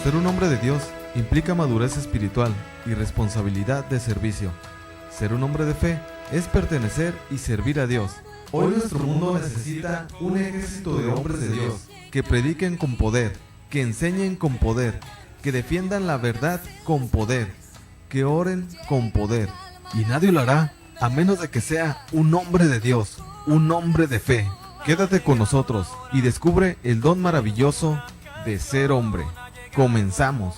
Ser un hombre de Dios implica madurez espiritual y responsabilidad de servicio. Ser un hombre de fe es pertenecer y servir a Dios. Hoy nuestro mundo necesita un ejército de hombres de Dios que prediquen con poder, que enseñen con poder, que defiendan la verdad con poder, que oren con poder. Y nadie lo hará a menos de que sea un hombre de Dios, un hombre de fe. Quédate con nosotros y descubre el don maravilloso de ser hombre. Comenzamos.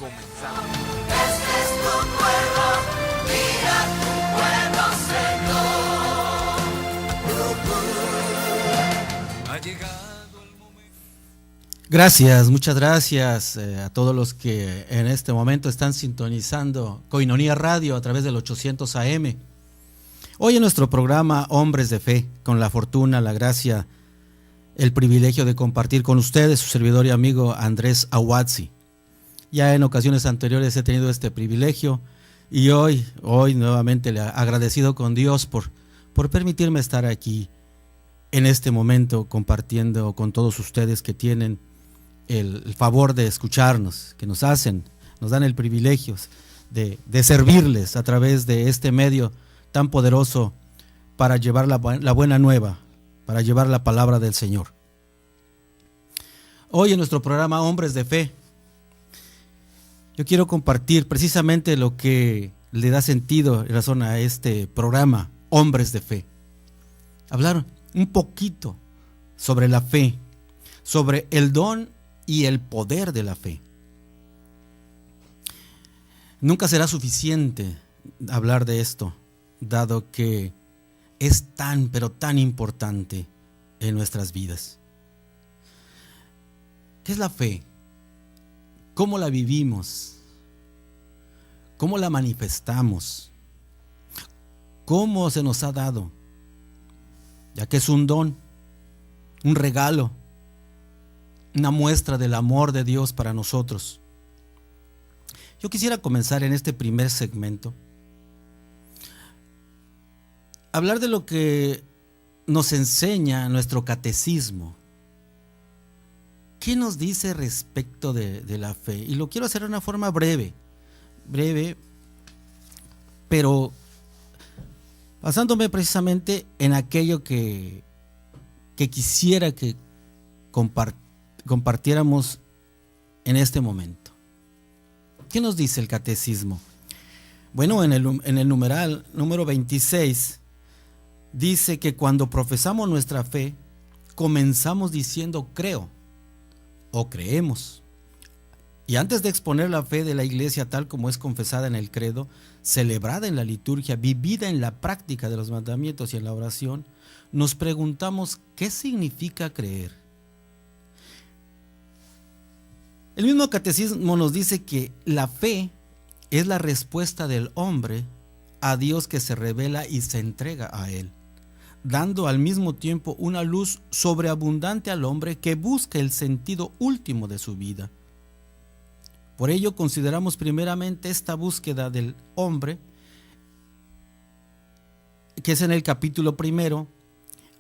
Gracias, muchas gracias a todos los que en este momento están sintonizando Koinonia Radio a través del 800 AM. Hoy en nuestro programa Hombres de Fe, con la fortuna, la gracia, el privilegio de compartir con ustedes su servidor y amigo Andrés Ahuazzi. Ya en ocasiones anteriores he tenido este privilegio y hoy nuevamente le agradecido con Dios por permitirme estar aquí en este momento compartiendo con todos ustedes que tienen el favor de escucharnos, que nos dan el privilegio de servirles a través de este medio tan poderoso para llevar la buena nueva, para llevar la palabra del Señor. Hoy en nuestro programa Hombres de Fe, yo quiero compartir precisamente lo que le da sentido y razón a este programa, Hombres de Fe. Hablar un poquito sobre la fe, sobre el don y el poder de la fe. Nunca será suficiente hablar de esto, dado que es tan, pero tan importante en nuestras vidas. ¿Qué es la fe? ¿Cómo la vivimos? ¿Cómo la manifestamos? ¿Cómo se nos ha dado? Ya que es un don, un regalo, una muestra del amor de Dios para nosotros. Yo quisiera comenzar en este primer segmento hablar de lo que nos enseña nuestro catecismo. ¿Qué nos dice respecto de la fe? Y lo quiero hacer de una forma breve, pero basándome precisamente en aquello que quisiera que compartiéramos en este momento. ¿Qué nos dice el catecismo? Bueno, en el numeral número 26 dice que cuando profesamos nuestra fe, comenzamos diciendo creo o creemos. Y antes de exponer la fe de la iglesia tal como es confesada en el credo, celebrada en la liturgia, vivida en la práctica de los mandamientos y en la oración, nos preguntamos ¿qué significa creer? El mismo catecismo nos dice que la fe es la respuesta del hombre a Dios que se revela y se entrega a Él, dando al mismo tiempo una luz sobreabundante al hombre que busca el sentido último de su vida. Por ello consideramos primeramente esta búsqueda del hombre, que es en el capítulo primero.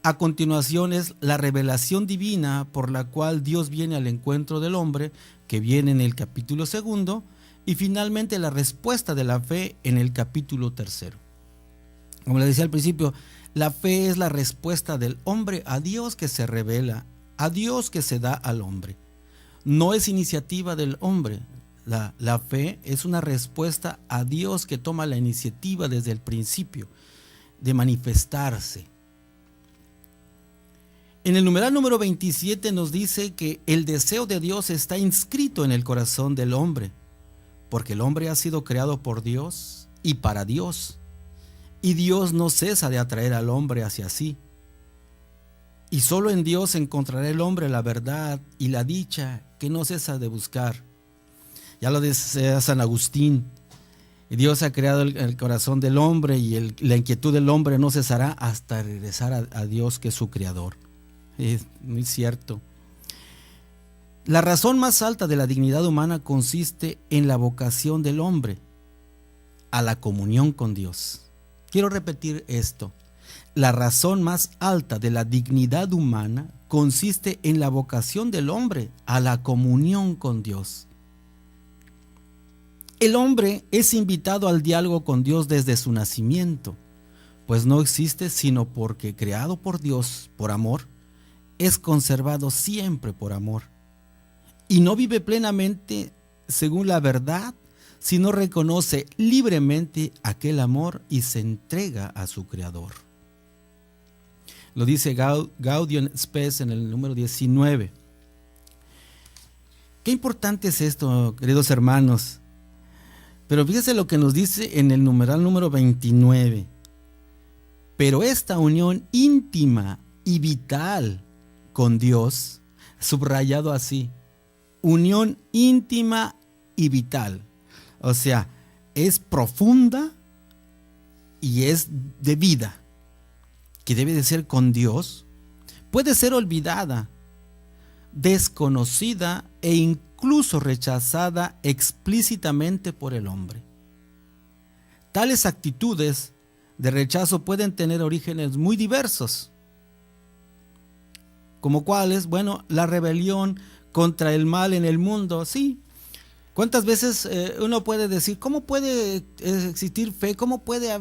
A continuación es la revelación divina por la cual Dios viene al encuentro del hombre, que viene en el capítulo segundo, y finalmente la respuesta de la fe en el capítulo tercero. Como le decía al principio, la fe es la respuesta del hombre a Dios que se revela, a Dios que se da al hombre. No es iniciativa del hombre. La fe es una respuesta a Dios que toma la iniciativa desde el principio de manifestarse. En el numeral número 27 nos dice que el deseo de Dios está inscrito en el corazón del hombre, porque el hombre ha sido creado por Dios y para Dios, y Dios no cesa de atraer al hombre hacia sí. Y solo en Dios encontrará el hombre la verdad y la dicha que no cesa de buscar. Ya lo decía San Agustín, Dios ha creado el corazón del hombre y la inquietud del hombre no cesará hasta regresar a Dios que es su creador. Es muy cierto. La razón más alta de la dignidad humana consiste en la vocación del hombre a la comunión con Dios. Quiero repetir esto. La razón más alta de la dignidad humana consiste en la vocación del hombre a la comunión con Dios. El hombre es invitado al diálogo con Dios desde su nacimiento, pues no existe sino porque creado por Dios por amor, es conservado siempre por amor. Y no vive plenamente según la verdad, sino reconoce libremente aquel amor y se entrega a su Creador. Lo dice Gaudium Spes en el número 19. Qué importante es esto, queridos hermanos. Pero fíjese lo que nos dice en el numeral número 29. Pero esta unión íntima y vital con Dios, subrayado así, unión íntima y vital, o sea, es profunda y es de vida, que debe de ser con Dios, puede ser olvidada, desconocida e incluso rechazada explícitamente por el hombre. Tales actitudes de rechazo pueden tener orígenes muy diversos, como cuáles, bueno, la rebelión contra el mal en el mundo, sí. ¿Cuántas veces uno puede decir, cómo puede existir fe? ¿Cómo puede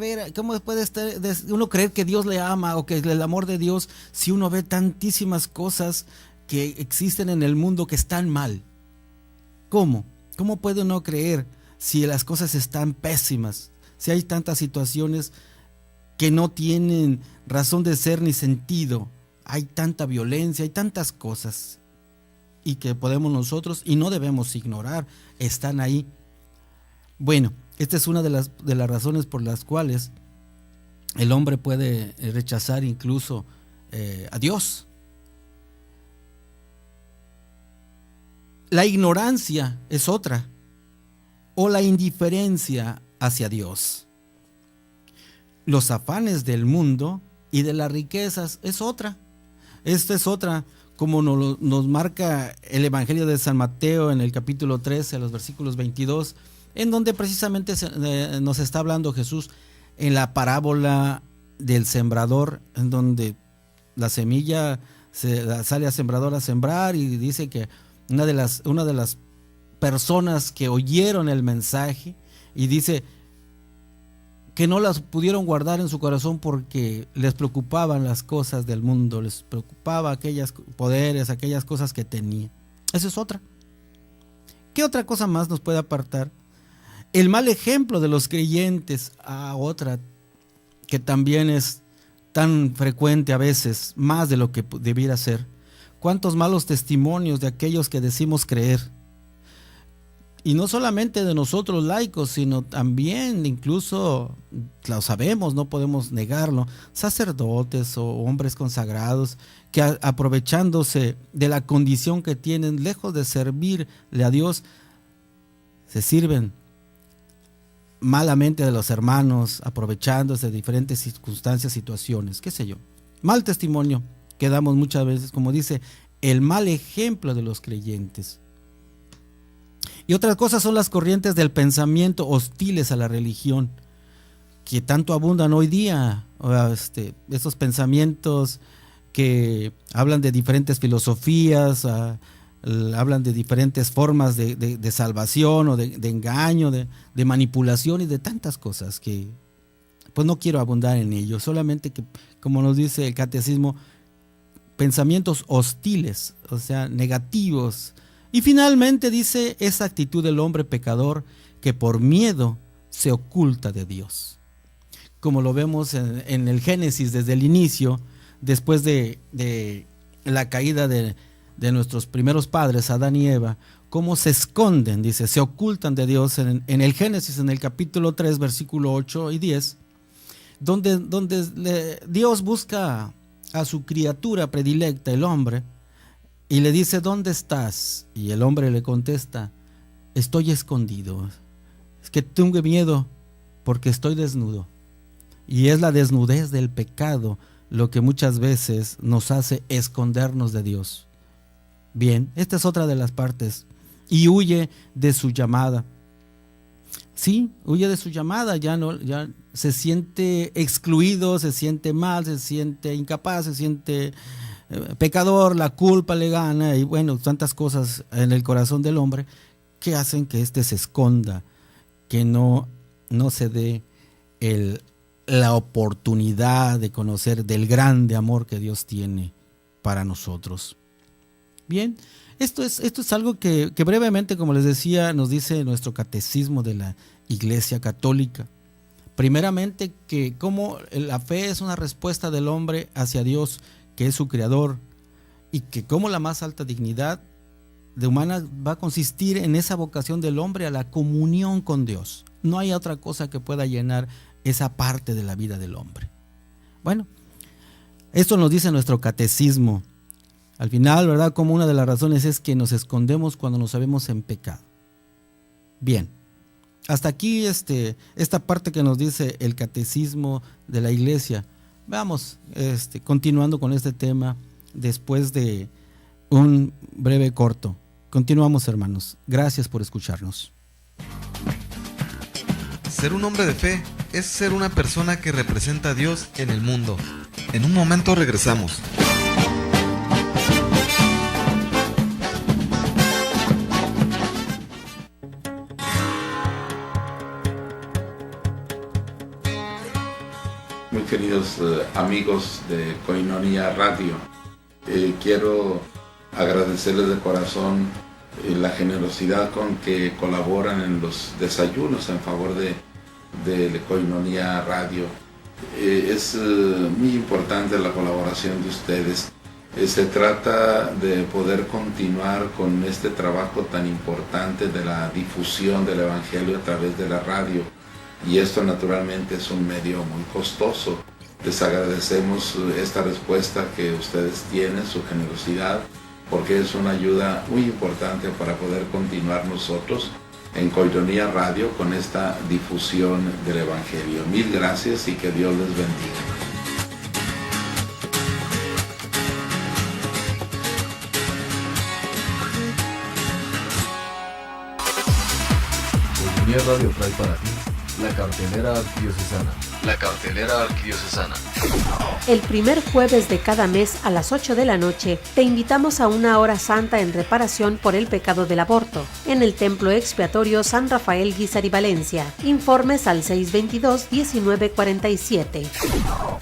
uno creer que Dios le ama o que el amor de Dios, si uno ve tantísimas cosas que existen en el mundo que están mal? ¿Cómo? ¿Cómo puede uno creer si las cosas están pésimas? Si hay tantas situaciones que no tienen razón de ser ni sentido, hay tanta violencia, hay tantas cosas y que podemos nosotros y no debemos ignorar, están ahí. Bueno, esta es una de las razones por las cuales el hombre puede rechazar incluso a Dios. La ignorancia es otra, o la indiferencia hacia Dios. Los afanes del mundo y de las riquezas es otra. Esta es otra, como nos marca el Evangelio de San Mateo en el capítulo 13, los versículos 22, en donde precisamente nos está hablando Jesús en la parábola del sembrador, en donde la semilla sale a sembrador a sembrar, y dice que una de las personas que oyeron el mensaje, y dice que no las pudieron guardar en su corazón porque les preocupaban las cosas del mundo, les preocupaba aquellos poderes, aquellas cosas que tenía. Esa es otra. ¿Qué otra cosa más nos puede apartar? El mal ejemplo de los creyentes, otra que también es tan frecuente a veces, más de lo que debiera ser. ¿Cuántos malos testimonios de aquellos que decimos creer? Y no solamente de nosotros laicos, sino también, incluso lo sabemos, no podemos negarlo, sacerdotes o hombres consagrados que aprovechándose de la condición que tienen, lejos de servirle a Dios, se sirven malamente de los hermanos, aprovechándose de diferentes circunstancias, situaciones, qué sé yo. Mal testimonio que damos muchas veces, como dice, el mal ejemplo de los creyentes. Y otras cosas son las corrientes del pensamiento hostiles a la religión, que tanto abundan hoy día. Estos pensamientos que hablan de diferentes filosofías, hablan de diferentes formas de salvación o de engaño, de manipulación y de tantas cosas que pues no quiero abundar en ello. Solamente que, como nos dice el catecismo, pensamientos hostiles, o sea, negativos. Y finalmente dice esa actitud del hombre pecador que por miedo se oculta de Dios. Como lo vemos en el Génesis desde el inicio, después de la caída de nuestros primeros padres, Adán y Eva, cómo se esconden, dice, se ocultan de Dios en el Génesis, en el capítulo 3, versículo 8 y 10, donde Dios busca a su criatura predilecta, el hombre, y le dice, ¿dónde estás? Y el hombre le contesta, estoy escondido. Es que tengo miedo porque estoy desnudo. Y es la desnudez del pecado lo que muchas veces nos hace escondernos de Dios. Bien, esta es otra de las partes. Y huye de su llamada. Sí, huye de su llamada, ya se siente excluido, se siente mal, se siente incapaz, se siente pecador, la culpa le gana, y bueno, tantas cosas en el corazón del hombre que hacen que éste se esconda que no se dé la oportunidad de conocer del grande amor que Dios tiene para nosotros. Bien, esto es algo que brevemente, como les decía, nos dice nuestro catecismo de la Iglesia Católica. Primeramente, que como la fe es una respuesta del hombre hacia Dios, que es su creador, y que como la más alta dignidad de humana va a consistir en esa vocación del hombre a la comunión con Dios. No hay otra cosa que pueda llenar esa parte de la vida del hombre. Bueno, esto nos dice nuestro catecismo. Al final, ¿verdad? Como una de las razones es que nos escondemos cuando nos sabemos en pecado. Bien, hasta aquí esta parte que nos dice el catecismo de la iglesia. Vamos, continuando con este tema después de un breve corto. Continuamos, hermanos. Gracias por escucharnos. Ser un hombre de fe es ser una persona que representa a Dios en el mundo. En un momento regresamos. Muy queridos amigos de Koinonia Radio, quiero agradecerles de corazón la generosidad con que colaboran en los desayunos en favor de Koinonia Radio. Es muy importante la colaboración de ustedes. Se trata de poder continuar con este trabajo tan importante de la difusión del Evangelio a través de la radio. Y esto naturalmente es un medio muy costoso. Les agradecemos esta respuesta que ustedes tienen, su generosidad, porque es una ayuda muy importante para poder continuar nosotros en Koinonia Radio con esta difusión del Evangelio. Mil gracias y que Dios les bendiga. Koinonia Radio trae para ti la cartelera arquidiocesana. La cartelera arquidiocesana. El primer jueves de cada mes a las 8 de la noche te invitamos a una hora santa en reparación por el pecado del aborto en el Templo Expiatorio San Rafael Guízar y Valencia. Informes al 622-1947.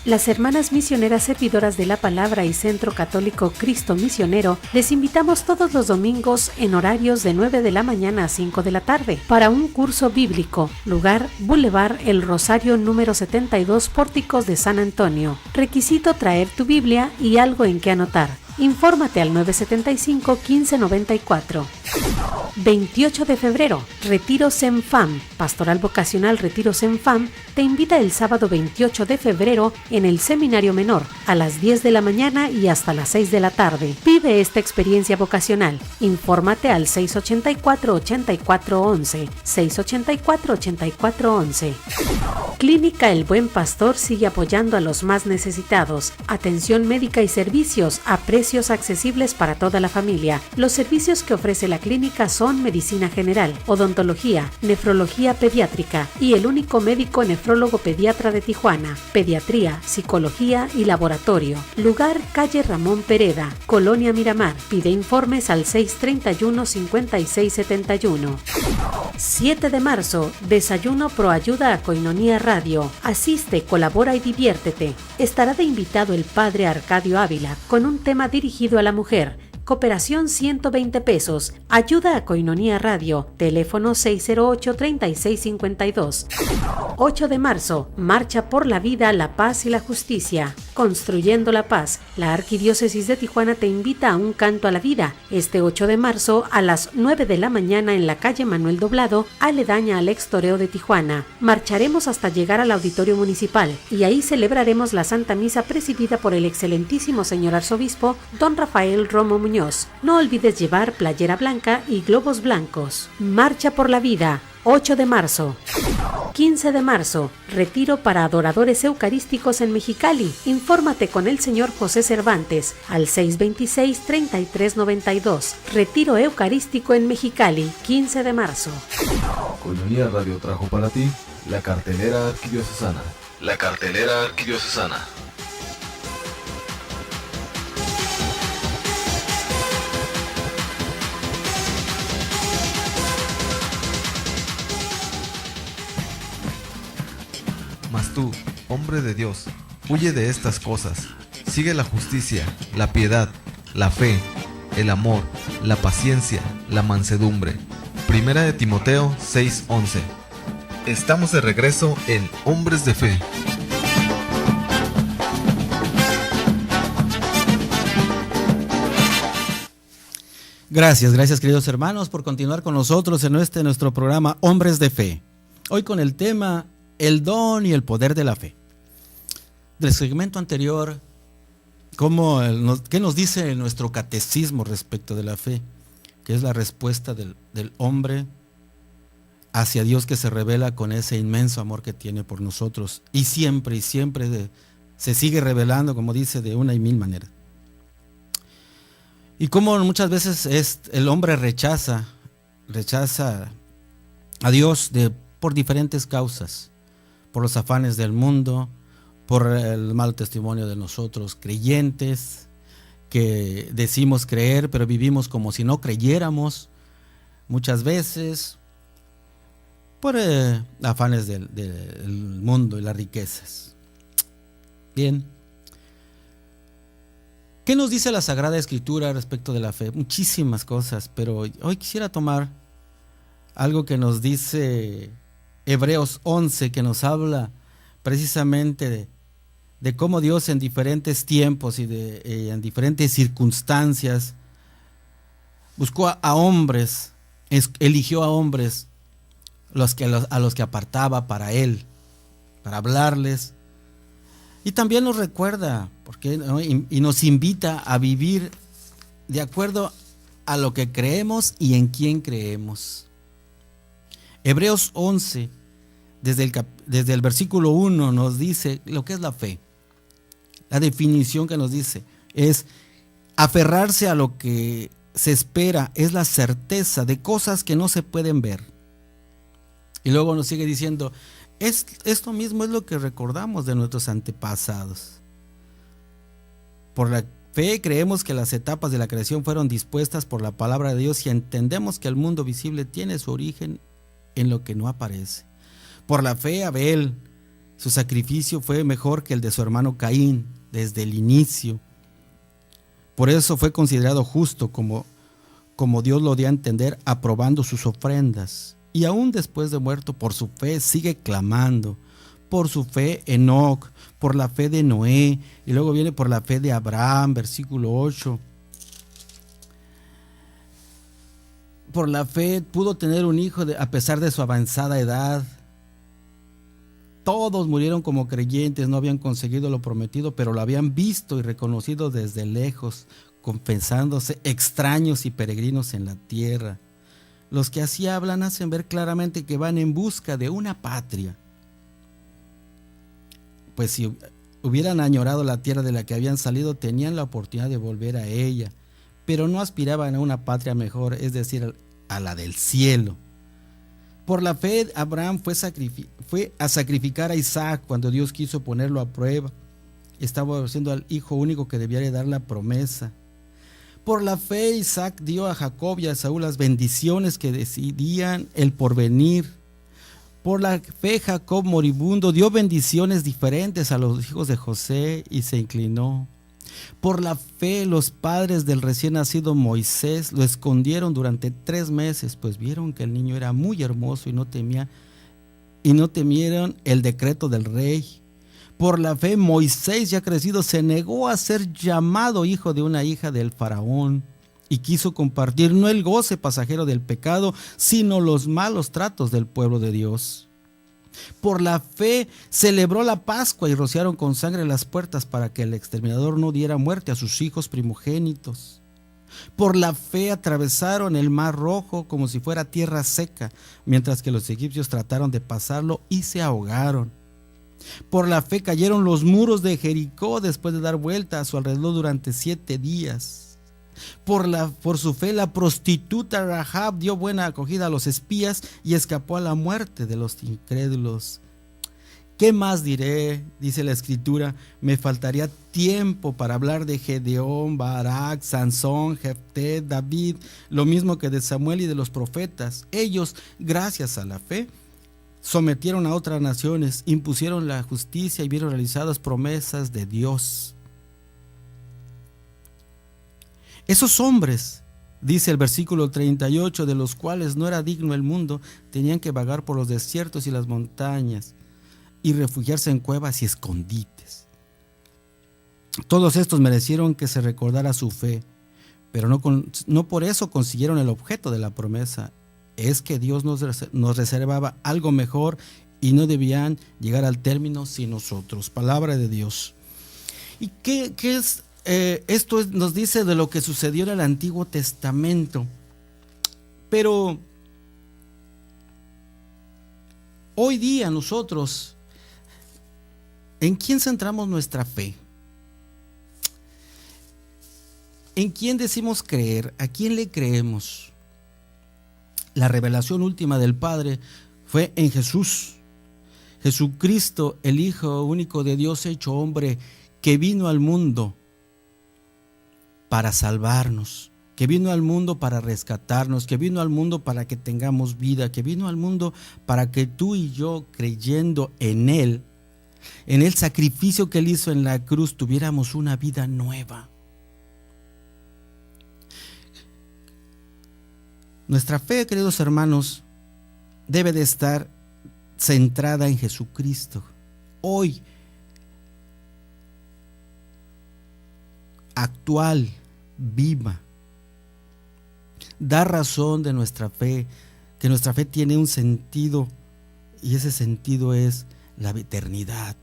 Las hermanas misioneras servidoras de la palabra y Centro Católico Cristo Misionero les invitamos todos los domingos en horarios de 9 de la mañana a 5 de la tarde para un curso bíblico. Lugar: Boulevard El Rosario número 72, Pórticos de San Antonio. Requisito: traer tu Biblia y algo en que anotar. Infórmate al 975-1594. 28 de febrero, Retiro Senfam. Pastoral Vocacional Retiro Senfam te invita el sábado 28 de febrero en el Seminario Menor a las 10 de la mañana y hasta las 6 de la tarde. Vive esta experiencia vocacional. Infórmate al 684-8411. 684-8411. Clínica El Buen Pastor sigue apoyando a los más necesitados. Atención médica y servicios a precios accesibles para toda la familia. Los servicios que ofrece la clínica son medicina general, odontología, nefrología pediátrica y el único médico nefrólogo pediatra de Tijuana, pediatría, psicología y laboratorio. Lugar: calle Ramón Pereda, Colonia Miramar. Pide informes al 631-5671. 7 de marzo, desayuno pro ayuda a Koinonia Radio. Asiste, colabora y diviértete. Estará de invitado el padre Arcadio Ávila con un tema dirigido a la mujer. Cooperación 120 pesos. Ayuda a Koinonia Radio. Teléfono 608-3652. 8 de marzo. Marcha por la vida, la paz y la justicia. Construyendo la paz. La Arquidiócesis de Tijuana te invita a un canto a la vida. Este 8 de marzo a las 9 de la mañana en la calle Manuel Doblado, aledaña al Extoreo de Tijuana. Marcharemos hasta llegar al Auditorio Municipal y ahí celebraremos la Santa Misa presidida por el excelentísimo señor arzobispo Don Rafael Romo Muñoz. No olvides llevar playera blanca y globos blancos. Marcha por la vida, 8 de marzo. 15 de marzo, retiro para adoradores eucarísticos en Mexicali. Infórmate con el señor José Cervantes al 626-3392. Retiro eucarístico en Mexicali, 15 de marzo. Koinonia Radio trajo para ti la cartelera arquidiocesana. La cartelera arquidiocesana. tú, hombre de Dios, huye de estas cosas. Sigue la justicia, la piedad, la fe, el amor, la paciencia, la mansedumbre. Primera de Timoteo 6:11. Estamos de regreso en Hombres de Fe. Gracias queridos hermanos por continuar con nosotros en nuestro programa Hombres de Fe. Hoy con el tema el don y el poder de la fe. Del segmento anterior, ¿qué nos dice nuestro catecismo respecto de la fe? Que es la respuesta del hombre hacia Dios, que se revela con ese inmenso amor que tiene por nosotros y siempre se sigue revelando, como dice, de una y mil maneras. Y como muchas veces el hombre rechaza a Dios por diferentes causas, por los afanes del mundo, por el mal testimonio de nosotros creyentes, que decimos creer, pero vivimos como si no creyéramos, muchas veces por afanes del mundo y las riquezas. Bien. ¿Qué nos dice la Sagrada Escritura respecto de la fe? Muchísimas cosas, pero hoy quisiera tomar algo que nos dice Hebreos 11, que nos habla precisamente de cómo Dios en diferentes tiempos y en diferentes circunstancias buscó a hombres, eligió a hombres a los que apartaba para Él, para hablarles. Y también nos recuerda y nos invita a vivir de acuerdo a lo que creemos y en quién creemos. Hebreos 11, desde el versículo 1 nos dice lo que es la fe. La definición que nos dice es aferrarse a lo que se espera, es la certeza de cosas que no se pueden ver. Y luego nos sigue diciendo, esto mismo es lo que recordamos de nuestros antepasados. Por la fe creemos que las etapas de la creación fueron dispuestas por la palabra de Dios y entendemos que el mundo visible tiene su origen en lo que no aparece. Por la fe Abel, su sacrificio fue mejor que el de su hermano Caín desde el inicio. Por eso fue considerado justo como Dios lo dio a entender, aprobando sus ofrendas. Y aún después de muerto, por su fe sigue clamando. Por su fe Enoc, por la fe de Noé, y luego viene por la fe de Abraham, versículo 8. Por la fe pudo tener un hijo a pesar de su avanzada edad. Todos murieron como creyentes, no habían conseguido lo prometido, pero lo habían visto y reconocido desde lejos, confesándose extraños y peregrinos en la tierra. Los que así hablan hacen ver claramente que van en busca de una patria. Pues si hubieran añorado la tierra de la que habían salido, tenían la oportunidad de volver a ella, pero no aspiraban a una patria mejor, es decir, a la del cielo. Por la fe, Abraham fue a sacrificar a Isaac cuando Dios quiso ponerlo a prueba. Estaba ofreciendo al hijo único que debía dar la promesa. Por la fe, Isaac dio a Jacob y a Saúl las bendiciones que decidían el porvenir. Por la fe, Jacob moribundo dio bendiciones diferentes a los hijos de José y se inclinó. Por la fe, los padres del recién nacido Moisés lo escondieron durante 3 meses, pues vieron que el niño era muy hermoso y no temieron el decreto del rey. Por la fe, Moisés, ya crecido, se negó a ser llamado hijo de una hija del faraón y quiso compartir no el goce pasajero del pecado, sino los malos tratos del pueblo de Dios. Por la fe celebró la Pascua y rociaron con sangre las puertas para que el exterminador no diera muerte a sus hijos primogénitos. Por la fe atravesaron el mar Rojo como si fuera tierra seca, mientras que los egipcios trataron de pasarlo y se ahogaron. Por la fe cayeron los muros de Jericó después de dar vuelta a su alrededor durante 7 días. Por su fe la prostituta Rahab dio buena acogida a los espías y escapó a la muerte de los incrédulos. ¿Qué más diré? Dice la Escritura. Me faltaría tiempo para hablar de Gedeón, Barak, Sansón, Jefté, David, lo mismo que de Samuel y de los profetas. Ellos, gracias a la fe, sometieron a otras naciones, impusieron la justicia y vieron realizadas promesas de Dios. Esos hombres, dice el versículo 38, de los cuales no era digno el mundo, tenían que vagar por los desiertos y las montañas y refugiarse en cuevas y escondites. Todos estos merecieron que se recordara su fe, pero no por eso consiguieron el objeto de la promesa. Es que Dios nos reservaba algo mejor y no debían llegar al término sin nosotros. Palabra de Dios. ¿Y qué es? Esto nos dice de lo que sucedió en el Antiguo Testamento. Pero hoy día nosotros, ¿en quién centramos nuestra fe? ¿En quién decimos creer? ¿A quién le creemos? La revelación última del Padre fue en Jesús. Jesucristo, el Hijo único de Dios hecho hombre, que vino al mundo para salvarnos, que vino al mundo para rescatarnos, que vino al mundo para que tengamos vida, que vino al mundo para que tú y yo, creyendo en Él, en el sacrificio que Él hizo en la cruz, tuviéramos una vida nueva. Nuestra fe, queridos hermanos, debe de estar centrada en Jesucristo. Hoy, actual, viva. Da razón de nuestra fe, que nuestra fe tiene un sentido, y ese sentido es la eternidad.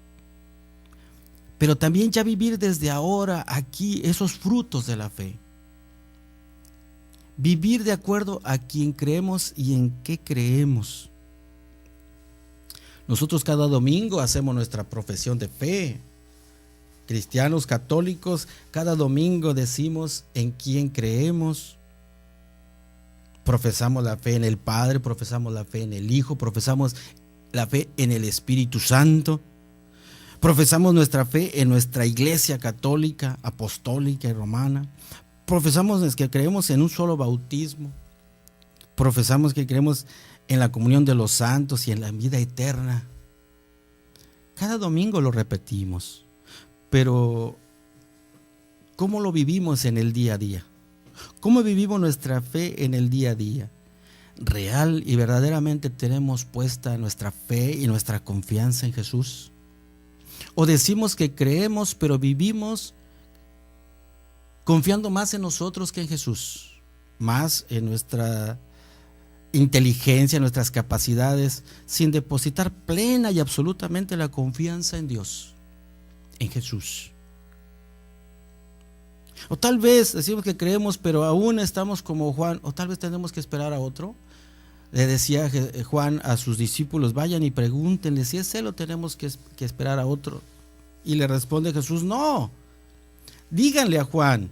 Pero también ya vivir desde ahora aquí esos frutos de la fe. Vivir de acuerdo a quien creemos y en qué creemos. Nosotros cada domingo hacemos nuestra profesión de fe. Cristianos católicos, cada domingo decimos en quién creemos. Profesamos la fe en el Padre, profesamos la fe en el Hijo, profesamos la fe en el Espíritu Santo. Profesamos nuestra fe en nuestra Iglesia católica, apostólica y romana. Profesamos que creemos en un solo bautismo. Profesamos que creemos en la comunión de los santos y en la vida eterna. Cada domingo lo repetimos, pero ¿cómo lo vivimos en el día a día? ¿Cómo vivimos nuestra fe en el día a día? ¿Real y verdaderamente tenemos puesta nuestra fe y nuestra confianza en Jesús? ¿O decimos que creemos, pero vivimos confiando más en nosotros que en Jesús, más en nuestra inteligencia, en nuestras capacidades, sin depositar plena y absolutamente la confianza en Dios, en Jesús? O tal vez decimos que creemos, pero aún estamos como Juan, o tal vez tenemos que esperar a otro. Le decía Juan a sus discípulos: vayan y pregúntenle si es él o tenemos que esperar a otro. Y le responde Jesús: no, díganle a Juan.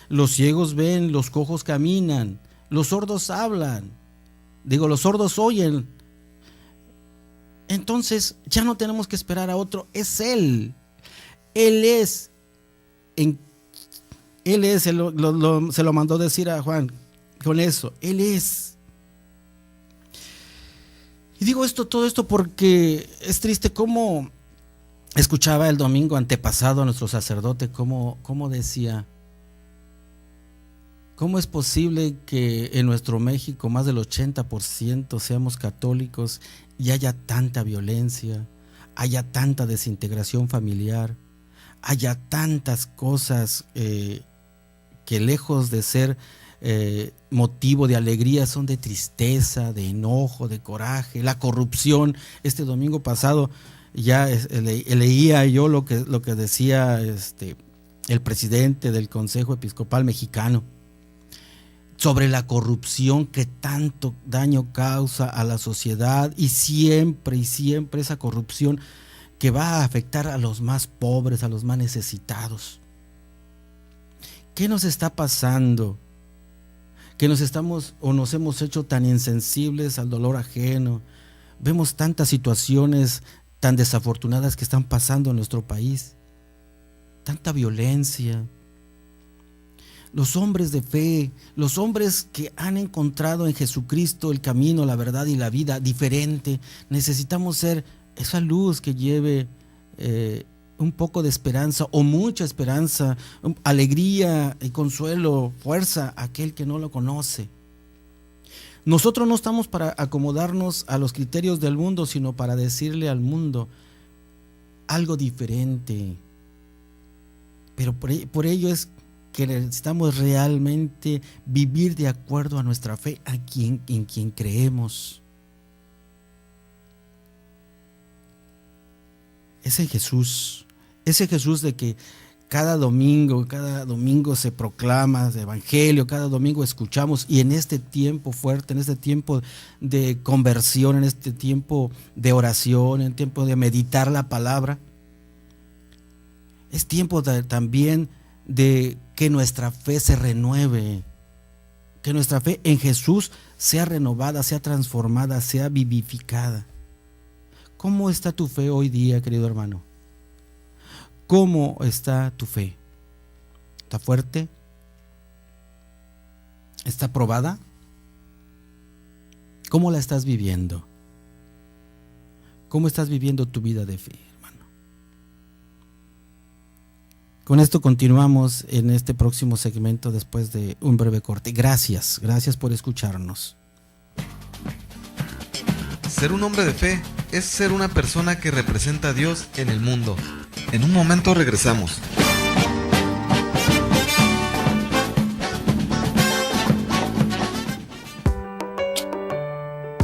Los ciegos ven, los cojos caminan, los sordos hablan. Los sordos oyen. Entonces ya no tenemos que esperar a otro, es Él. Él es. Se lo mandó decir a Juan con eso. Él es. Y digo todo esto porque es triste cómo escuchaba el domingo antepasado a nuestro sacerdote, cómo decía: ¿cómo es posible que en nuestro México más del 80% seamos católicos y haya tanta violencia, haya tanta desintegración familiar, haya tantas cosas que lejos de ser motivo de alegría son de tristeza, de enojo, de coraje, la corrupción? Este domingo pasado ya leía yo lo que decía el presidente del Consejo Episcopal Mexicano sobre la corrupción que tanto daño causa a la sociedad, y siempre esa corrupción que va a afectar a los más pobres, a los más necesitados. ¿Qué nos está pasando? Que nos hemos hecho tan insensibles al dolor ajeno. Vemos tantas situaciones tan desafortunadas que están pasando en nuestro país, tanta violencia. los hombres de fe, los hombres que han encontrado en Jesucristo el camino, la verdad y la vida diferente. Necesitamos ser esa luz que lleve un poco de esperanza o mucha esperanza, alegría y consuelo, fuerza a aquel que no lo conoce. Nosotros no estamos para acomodarnos a los criterios del mundo, sino para decirle al mundo algo diferente. Pero por ello es que necesitamos realmente vivir de acuerdo a nuestra fe, en quien creemos. Ese Jesús de que cada domingo se proclama el evangelio, cada domingo escuchamos, y en este tiempo fuerte, en este tiempo de conversión, en este tiempo de oración, en tiempo de meditar la palabra, es tiempo también de que nuestra fe se renueve, que nuestra fe en Jesús sea renovada, sea transformada, sea vivificada. ¿Cómo está tu fe hoy día, querido hermano? ¿Cómo está tu fe? ¿Está fuerte? ¿Está probada? ¿Cómo la estás viviendo? ¿Cómo estás viviendo tu vida de fe, hermano? Con esto continuamos en este próximo segmento después de un breve corte. Gracias por escucharnos. Ser un hombre de fe es ser una persona que representa a Dios en el mundo. En un momento regresamos.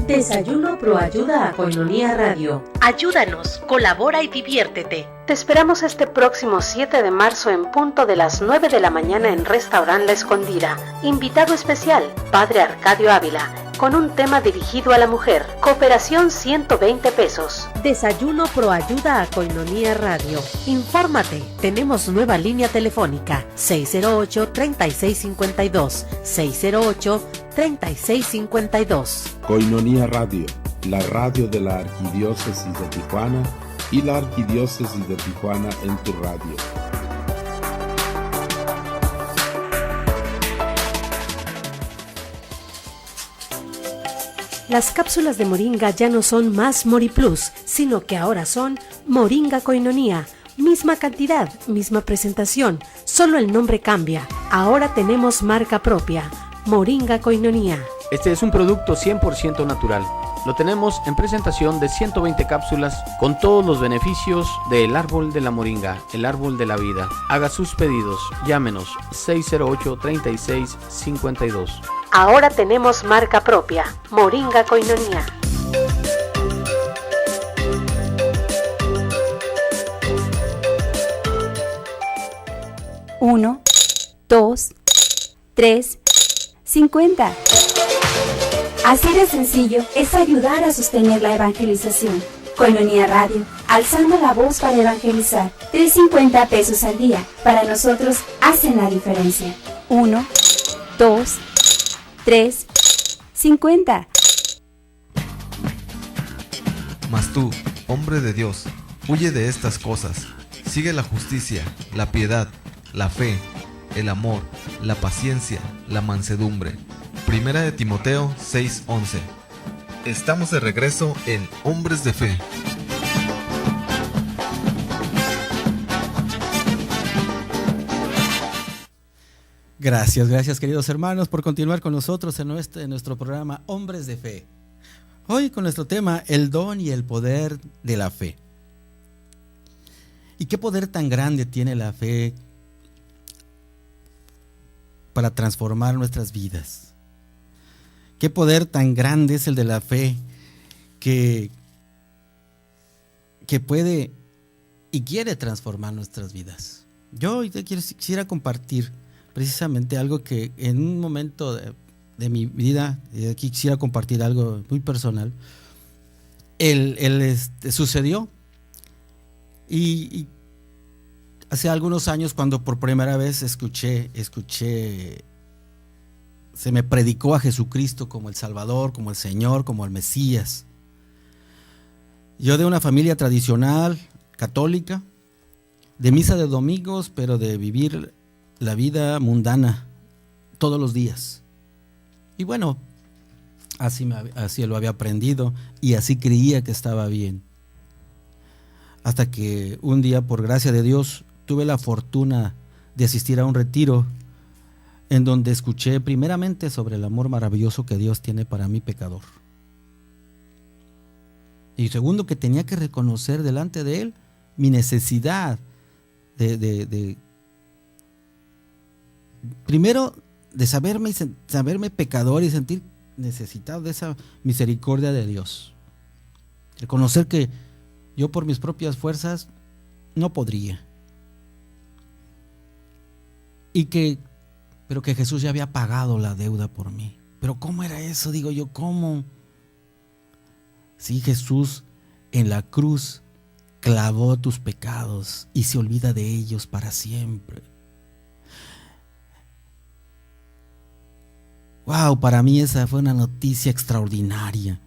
Desayuno Proayuda a Koinonia Radio. Ayúdanos, colabora y diviértete. Te esperamos este próximo 7 de marzo en punto de las 9 de la mañana en Restaurant La Escondida. Invitado especial, Padre Arcadio Ávila, con un tema dirigido a la mujer. Cooperación 120 pesos. Desayuno Proayuda a Koinonia Radio. Infórmate, tenemos nueva línea telefónica 608-3652, 608-3652. Koinonia Radio, la radio de la Arquidiócesis de Tijuana y la Arquidiócesis de Tijuana en tu radio. Las cápsulas de Moringa ya no son más MoriPlus, sino que ahora son Moringa Koinonia. Misma cantidad, misma presentación, solo el nombre cambia. Ahora tenemos marca propia, Moringa Koinonia. Este es un producto 100% natural. Lo tenemos en presentación de 120 cápsulas con todos los beneficios del árbol de la moringa, el árbol de la vida. Haga sus pedidos, llámenos 608-3652. Ahora tenemos marca propia, Moringa Koinonia. Uno, 2, 3, 50. Así de sencillo es ayudar a sostener la evangelización. Koinonia Radio, alzando la voz para evangelizar. 3.50 pesos al día, para nosotros hacen la diferencia. 1, 2, 3, 50. Mas tú, hombre de Dios, huye de estas cosas. Sigue la justicia, la piedad, la fe, el amor, la paciencia, la mansedumbre. Primera de Timoteo 6:11. Estamos de regreso en Hombres de Fe. Gracias queridos hermanos por continuar con nosotros en nuestro programa Hombres de Fe. Hoy con nuestro tema, el don y el poder de la fe. ¿Y qué poder tan grande tiene la fe para transformar nuestras vidas? ¿Qué poder tan grande es el de la fe que puede y quiere transformar nuestras vidas? Yo hoy quisiera compartir precisamente algo que en un momento de mi vida, aquí quisiera compartir algo muy personal. Sucedió y hace algunos años, cuando por primera vez escuché, se me predicó a Jesucristo como el Salvador, como el Señor, como el Mesías. Yo de una familia tradicional, católica, de misa de domingos, pero de vivir la vida mundana, todos los días. Y bueno, así lo había aprendido y así creía que estaba bien. Hasta que un día, por gracia de Dios, tuve la fortuna de asistir a un retiro en donde escuché primeramente sobre el amor maravilloso que Dios tiene para mí, pecador. Y segundo, que tenía que reconocer delante de Él mi necesidad primero de saberme pecador y sentir necesitado de esa misericordia de Dios. Reconocer que yo por mis propias fuerzas no podría. Pero que Jesús ya había pagado la deuda por mí. Pero ¿cómo era eso? Digo yo, ¿cómo? Sí, Jesús en la cruz clavó tus pecados y se olvida de ellos para siempre. Wow, para mí esa fue una noticia extraordinaria.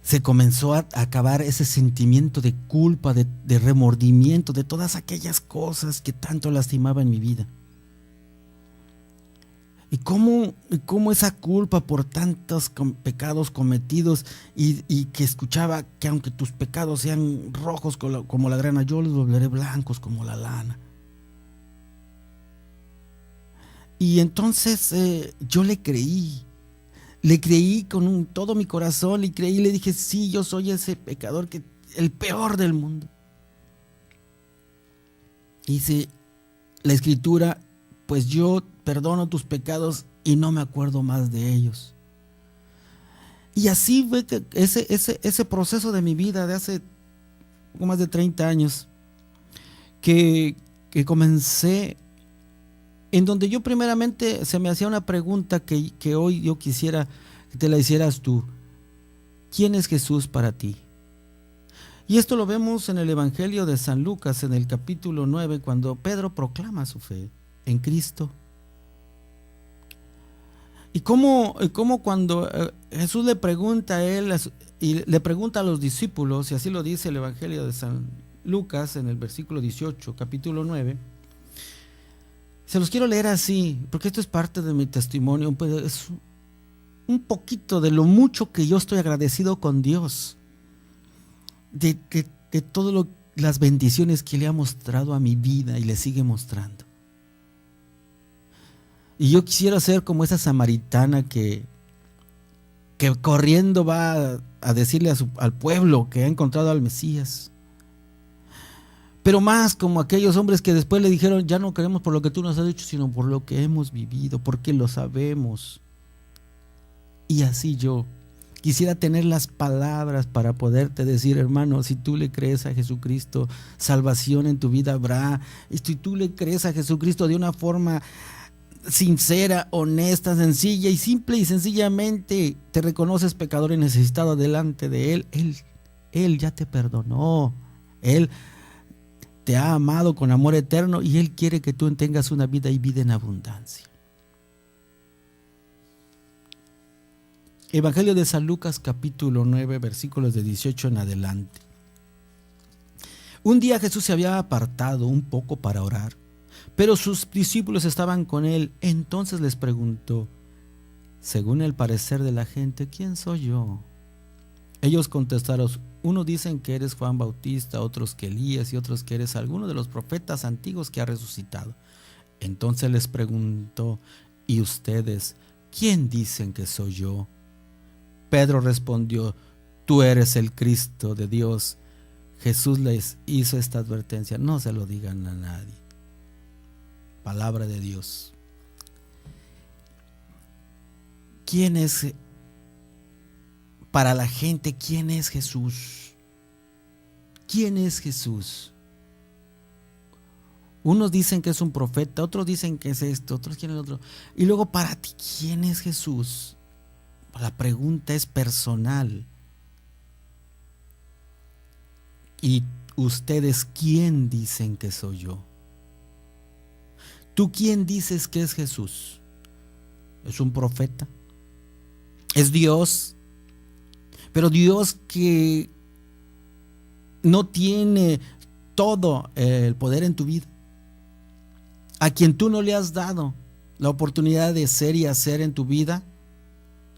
Se comenzó a acabar ese sentimiento de culpa, de remordimiento, de todas aquellas cosas que tanto lastimaba en mi vida. Y cómo esa culpa por tantos pecados cometidos y que escuchaba que aunque tus pecados sean rojos como la grana, yo los volveré blancos como la lana. Y entonces yo le creí con todo mi corazón, le dije, sí, yo soy ese pecador, el peor del mundo. Dice la Escritura, pues yo perdono tus pecados y no me acuerdo más de ellos. Y así fue que ese proceso de mi vida de hace poco más de 30 años, que comencé, en donde yo primeramente se me hacía una pregunta que hoy yo quisiera que te la hicieras tú. ¿Quién es Jesús para ti? Y esto lo vemos en el Evangelio de San Lucas, en el capítulo 9, cuando Pedro proclama su fe en Cristo. Y cómo cuando Jesús le pregunta a él y le pregunta a los discípulos, y así lo dice el Evangelio de San Lucas en el versículo 18, capítulo 9, se los quiero leer así, porque esto es parte de mi testimonio, es un poquito de lo mucho que yo estoy agradecido con Dios, de todas las bendiciones que le ha mostrado a mi vida y le sigue mostrando. Y yo quisiera ser como esa samaritana que corriendo va a decirle al pueblo que ha encontrado al Mesías. Pero más como aquellos hombres que después le dijeron, ya no queremos por lo que tú nos has dicho, sino por lo que hemos vivido, porque lo sabemos. Y así yo quisiera tener las palabras para poderte decir, hermano, si tú le crees a Jesucristo, salvación en tu vida habrá. Y si tú le crees a Jesucristo de una forma sincera, honesta, sencilla y simple y sencillamente te reconoces pecador y necesitado delante de Él ya te perdonó. Él te ha amado con amor eterno y Él quiere que tú tengas una vida y vida en abundancia. Evangelio de San Lucas, capítulo 9, versículos de 18 en adelante. Un día Jesús se había apartado un poco para orar, pero sus discípulos estaban con Él. Entonces les preguntó, según el parecer de la gente, ¿quién soy yo? Ellos contestaron, unos dicen que eres Juan Bautista, otros que Elías y otros que eres alguno de los profetas antiguos que ha resucitado. Entonces les preguntó, ¿y ustedes quién dicen que soy yo? Pedro respondió, tú eres el Cristo de Dios. Jesús les hizo esta advertencia, no se lo digan a nadie. Palabra de Dios. ¿Quién es para la gente? ¿Quién es Jesús? ¿Quién es Jesús? Unos dicen que es un profeta, otros dicen que es esto, otros quieren el otro. Y luego para ti, ¿quién es Jesús? La pregunta es personal. ¿Y ustedes quién dicen que soy yo? ¿Tú quién dices que es Jesús? ¿Es un profeta? ¿Es Dios? Pero Dios que no tiene todo el poder en tu vida. a quien tú no le has dado la oportunidad de ser y hacer en tu vida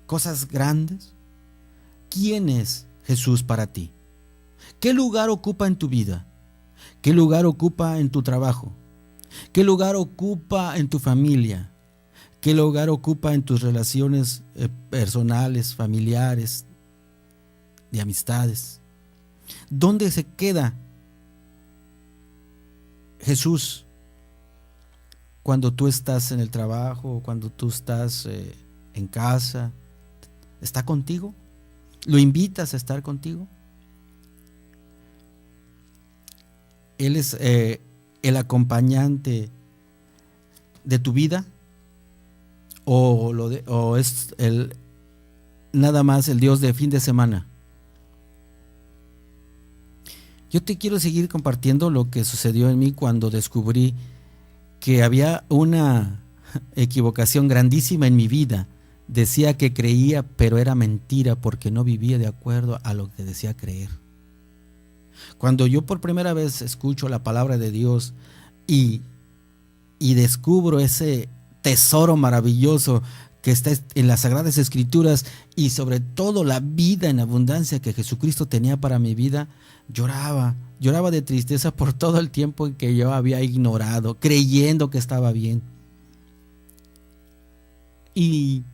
cosas grandes? ¿Quién es Jesús para ti? ¿Qué lugar ocupa en tu vida? ¿Qué lugar ocupa en tu trabajo? ¿Qué lugar ocupa en tu familia? ¿Qué lugar ocupa en tus relaciones personales, familiares, de amistades? ¿Dónde se queda Jesús cuando tú estás en el trabajo, cuando tú estás en casa? ¿Está contigo? ¿Lo invitas a estar contigo? Él es el acompañante de tu vida, o es nada más el Dios de fin de semana. Yo te quiero seguir compartiendo lo que sucedió en mí cuando descubrí que había una equivocación grandísima en mi vida. Decía que creía, pero era mentira, porque no vivía de acuerdo a lo que decía creer. Cuando yo por primera vez escucho la palabra de Dios y descubro ese tesoro maravilloso que está en las Sagradas Escrituras, y sobre todo la vida en abundancia que Jesucristo tenía para mi vida, lloraba de tristeza por todo el tiempo en que yo había ignorado, creyendo que estaba bien. Y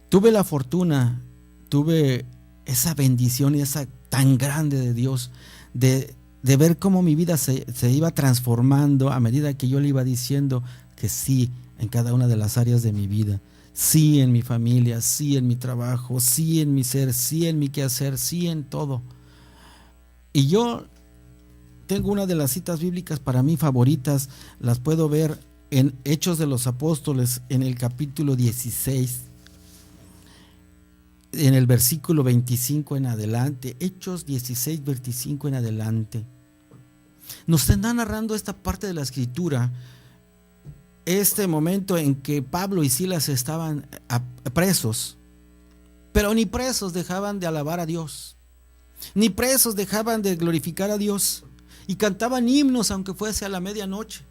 tuve la fortuna, tuve esa bendición y esa tan grande de Dios de ver cómo mi vida se iba transformando a medida que yo le iba diciendo que sí en cada una de las áreas de mi vida. Sí en mi familia, sí en mi trabajo, sí en mi ser, sí en mi quehacer, sí en todo. Y yo tengo una de las citas bíblicas para mí favoritas, las puedo ver en Hechos de los Apóstoles, en el capítulo 16, en el versículo 25 en adelante. Hechos 16, 25 en adelante. Nos está narrando esta parte de la escritura, este momento en que Pablo y Silas estaban presos, pero ni presos dejaban de alabar a Dios, ni presos dejaban de glorificar a Dios, y cantaban himnos aunque fuese a la medianoche,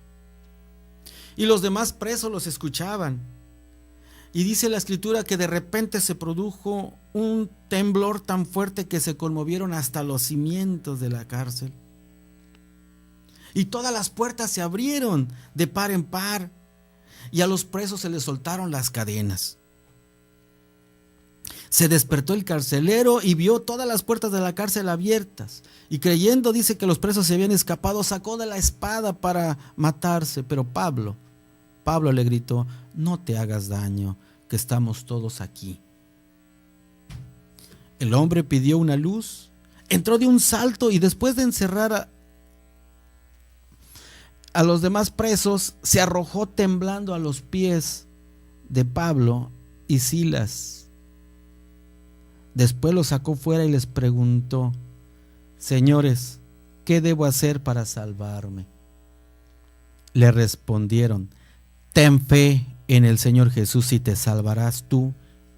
y los demás presos los escuchaban. Y dice la escritura que de repente se produjo un temblor tan fuerte que se conmovieron hasta los cimientos de la cárcel, y todas las puertas se abrieron de par en par, y a los presos se les soltaron las cadenas. Se despertó el carcelero y vio todas las puertas de la cárcel abiertas, y creyendo, dice, que los presos se habían escapado, sacó de la espada para matarse. Pero Pablo le gritó: no te hagas daño, que estamos todos aquí. El hombre pidió una luz, entró de un salto, y después de encerrar a los demás presos, se arrojó temblando a los pies de Pablo y Silas. Después los sacó fuera y les preguntó: señores, ¿qué debo hacer para salvarme? Le respondieron: ten fe en el Señor Jesús y te salvarás tú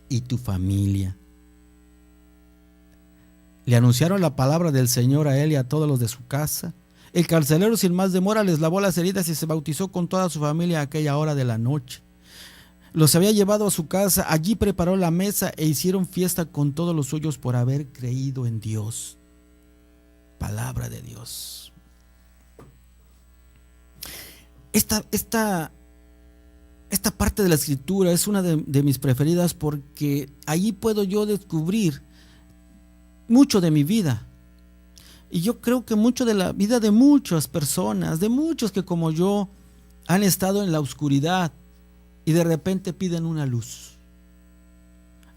y tu familia. Le anunciaron la palabra del Señor a él y a todos los de su casa. El carcelero sin más demora les lavó las heridas y se bautizó con toda su familia a aquella hora de la noche. Los había llevado a su casa, allí preparó la mesa e hicieron fiesta con todos los suyos por haber creído en Dios. Palabra de Dios. Esta parte de la escritura es una de mis preferidas, porque allí puedo yo descubrir mucho de mi vida. Y yo creo que mucho de la vida de muchas personas, de muchos que como yo han estado en la oscuridad y de repente piden una luz.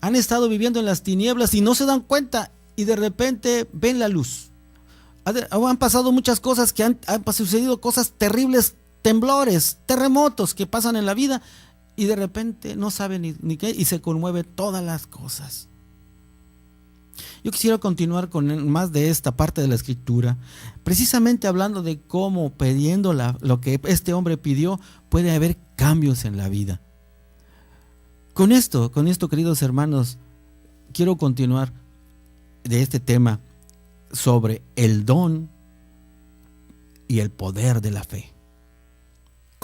Han estado viviendo en las tinieblas y no se dan cuenta, y de repente ven la luz. Han pasado muchas cosas, que han sucedido cosas terribles, temblores, terremotos que pasan en la vida, y de repente no saben ni qué, y se conmueve todas las cosas. Yo quisiera continuar con más de esta parte de la escritura, precisamente hablando de cómo, pidiendo lo que este hombre pidió, puede haber cambios en la vida. Con esto, queridos hermanos, quiero continuar de este tema sobre el don y el poder de la fe.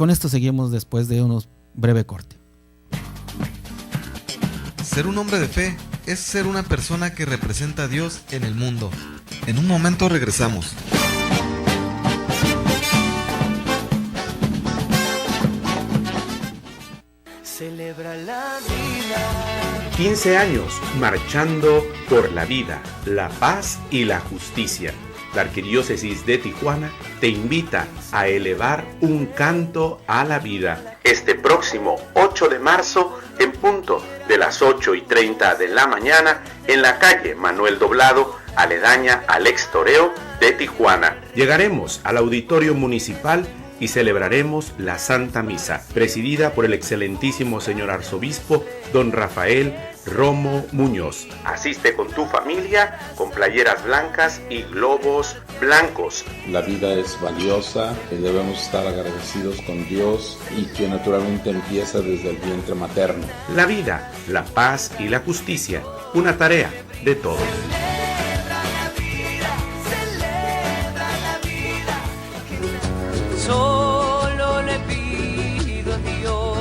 Con esto seguimos después de unos breve corte. Ser un hombre de fe es ser una persona que representa a Dios en el mundo. En un momento regresamos. Celebra la vida. 15 años marchando por la vida, la paz y la justicia. La Arquidiócesis de Tijuana te invita a elevar un canto a la vida. Este próximo 8 de marzo, en punto de las 8:30 de la mañana, en la calle Manuel Doblado, aledaña al ex toreo de Tijuana. Llegaremos al Auditorio Municipal y celebraremos la Santa Misa, presidida por el excelentísimo señor arzobispo, don Rafael Romo Muñoz. Asiste con tu familia, con playeras blancas y globos blancos. La vida es valiosa y debemos estar agradecidos con Dios, y que naturalmente empieza desde el vientre materno. La vida, la paz y la justicia, una tarea de todos. Solo le pido a Dios.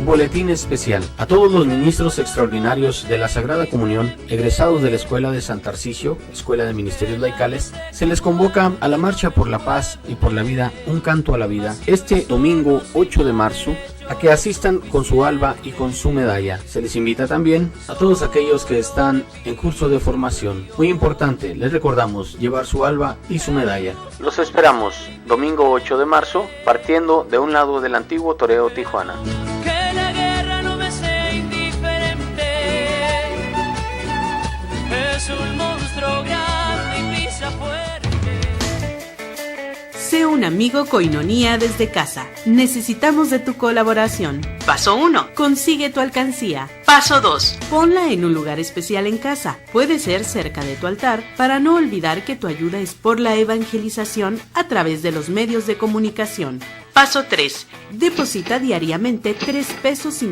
Boletín especial a todos los ministros extraordinarios de la Sagrada Comunión, egresados de la Escuela de San Tarcisio, Escuela de Ministerios Laicales. Se les convoca a la Marcha por la Paz y por la Vida, un canto a la vida, este domingo 8 de marzo, a que asistan con su alba y con su medalla. Se les invita también a todos aquellos que están en curso de formación. Muy importante, les recordamos llevar su alba y su medalla. Los esperamos domingo 8 de marzo, partiendo de un lado del antiguo Toreo Tijuana. Que la guerra no me sea indiferente. Es un monstruo grande y pisa fuerte. Sé un amigo Koinonía desde casa. Necesitamos de tu colaboración. Paso 1. Consigue tu alcancía. Paso 2. Ponla en un lugar especial en casa. Puede ser cerca de tu altar, para no olvidar que tu ayuda es por la evangelización a través de los medios de comunicación. Paso 3. Deposita diariamente 3.50 pesos.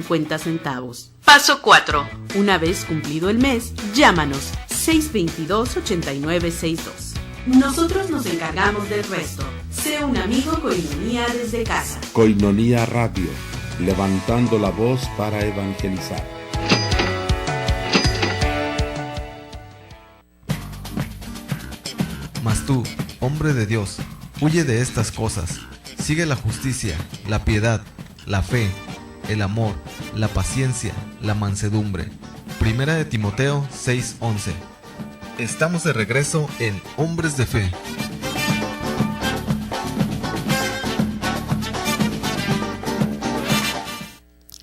Paso 4. Una vez cumplido el mes, llámanos 622-8962. Nosotros nos encargamos del resto. Sé un amigo Koinonía desde casa. Koinonía Radio, levantando la voz para evangelizar. Mas tú, hombre de Dios, huye de estas cosas. Sigue la justicia, la piedad, la fe, el amor, la paciencia, la mansedumbre. Primera de Timoteo 6:11. Estamos de regreso en Hombres de Fe.